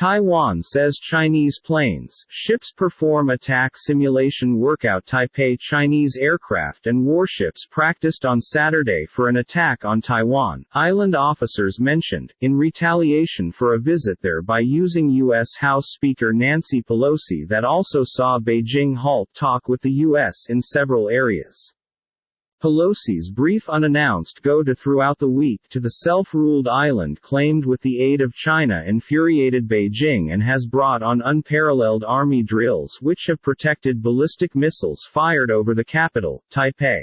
Taiwan says Chinese planes, ships perform attack simulation workout. Taipei Chinese aircraft and warships practiced on Saturday for an attack on Taiwan, island officers mentioned, in retaliation for a visit there by using U.S. House Speaker Nancy Pelosi that also saw Beijing halt talk with the U.S. in several areas. Pelosi's brief unannounced go-to throughout the week to the self-ruled island claimed with the aid of China infuriated Beijing and has brought on unparalleled army drills which have protected ballistic missiles fired over the capital, Taipei.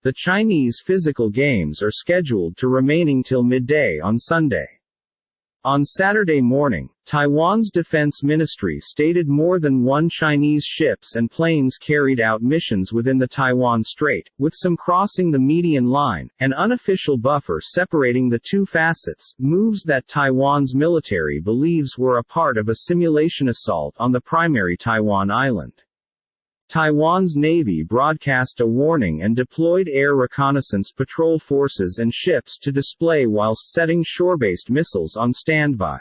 The Chinese physical games are scheduled to remaining till midday on Sunday. On Saturday morning, Taiwan's defense ministry stated more than one Chinese ships and planes carried out missions within the Taiwan Strait, with some crossing the median line, an unofficial buffer separating the two facets, moves that Taiwan's military believes were a part of a simulation assault on the primary Taiwan island. Taiwan's Navy broadcast a warning and deployed air reconnaissance patrol forces and ships to display whilst setting shore-based missiles on standby.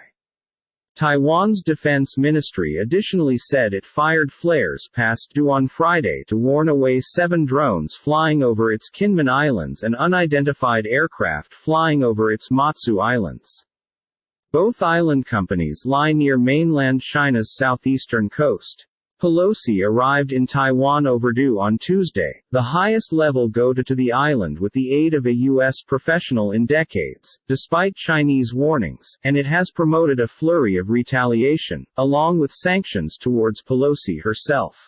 Taiwan's defense ministry additionally said it fired flares past due on Friday to warn away 7 drones flying over its Kinmen Islands and unidentified aircraft flying over its Matsu Islands. Both island companies lie near mainland China's southeastern coast. Pelosi arrived in Taiwan overdue on Tuesday, the highest-level go-to to the island with the aid of a U.S. professional in decades, despite Chinese warnings, and it has promoted a flurry of retaliation, along with sanctions towards Pelosi herself.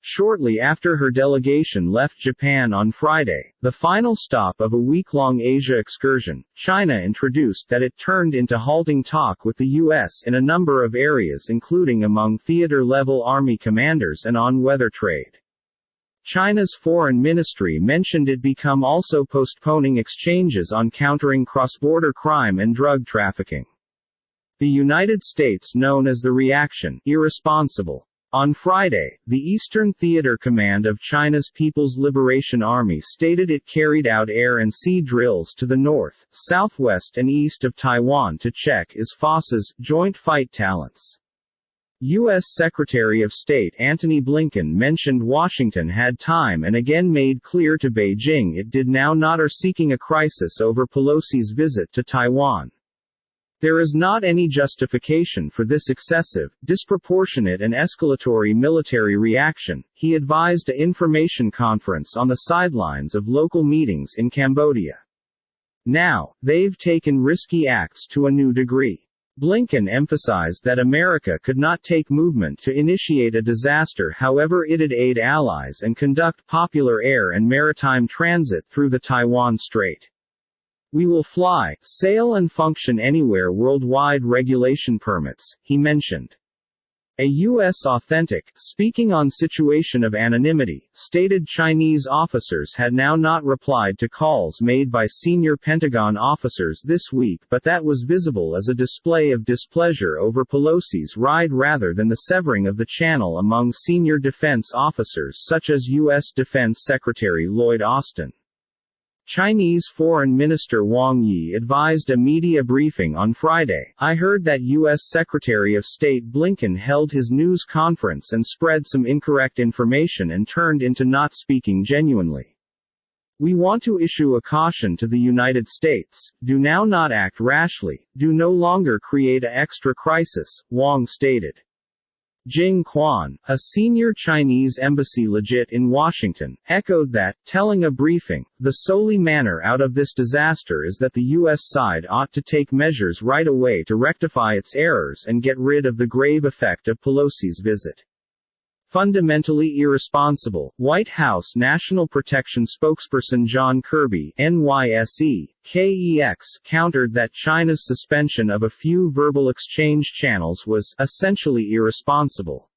Shortly after her delegation left Japan on Friday, the final stop of a week-long Asia excursion, China introduced that it turned into halting talk with the U.S. in a number of areas including among theater-level army commanders and on weather trade. China's foreign ministry mentioned it become also postponing exchanges on countering cross-border crime and drug trafficking. The United States known as the reaction, irresponsible. On Friday, the Eastern Theater Command of China's People's Liberation Army stated it carried out air and sea drills to the north, southwest and east of Taiwan to check its forces' joint fight talents. U.S. Secretary of State Antony Blinken mentioned Washington had time and again made clear to Beijing it did now not are seeking a crisis over Pelosi's visit to Taiwan. There is not any justification for this excessive, disproportionate and escalatory military reaction, he advised an information conference on the sidelines of local meetings in Cambodia. Now, they've taken risky acts to a new degree. Blinken emphasized that America could not take movement to initiate a disaster however it'd aid allies and conduct popular air and maritime transit through the Taiwan Strait. We will fly, sail and function anywhere worldwide regulation permits, he mentioned. A U.S. authentic, speaking on situation of anonymity, stated Chinese officers had now not replied to calls made by senior Pentagon officers this week but that was visible as a display of displeasure over Pelosi's ride rather than the severing of the channel among senior defense officers such as U.S. Defense Secretary Lloyd Austin. Chinese Foreign Minister Wang Yi advised a media briefing on Friday, "I heard that U.S. Secretary of State Blinken held his news conference and spread some incorrect information and turned into not speaking genuinely. We want to issue a caution to the United States, do now not act rashly, do no longer create an extra crisis," Wang stated. Jing Quan, a senior Chinese embassy legit in Washington, echoed that, telling a briefing, "The solely manner out of this disaster is that the U.S. side ought to take measures right away to rectify its errors and get rid of the grave effect of Pelosi's visit." Fundamentally irresponsible, White House National Protection spokesperson John Kirby, NYSE, KEX, countered that China's suspension of a few verbal exchange channels was essentially irresponsible.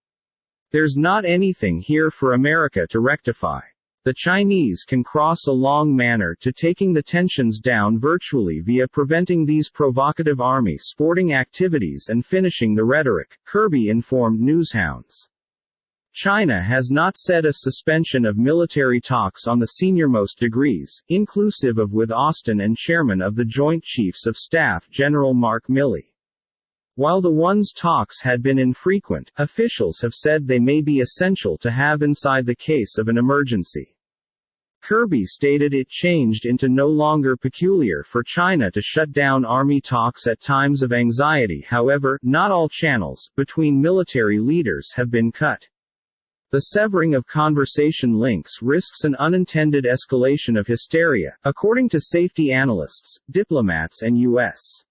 "There's not anything here for America to rectify. The Chinese can cross a long manner to taking the tensions down virtually via preventing these provocative army sporting activities and finishing the rhetoric," Kirby informed newshounds. China has not said a suspension of military talks on the senior-most degrees, inclusive of with Austin and Chairman of the Joint Chiefs of Staff General Mark Milley. While the one's talks had been infrequent, officials have said they may be essential to have inside the case of an emergency. Kirby stated it changed into no longer peculiar for China to shut down army talks at times of anxiety. However, not all channels between military leaders have been cut. The severing of conversation links risks an unintended escalation of hysteria, according to safety analysts, diplomats and U.S.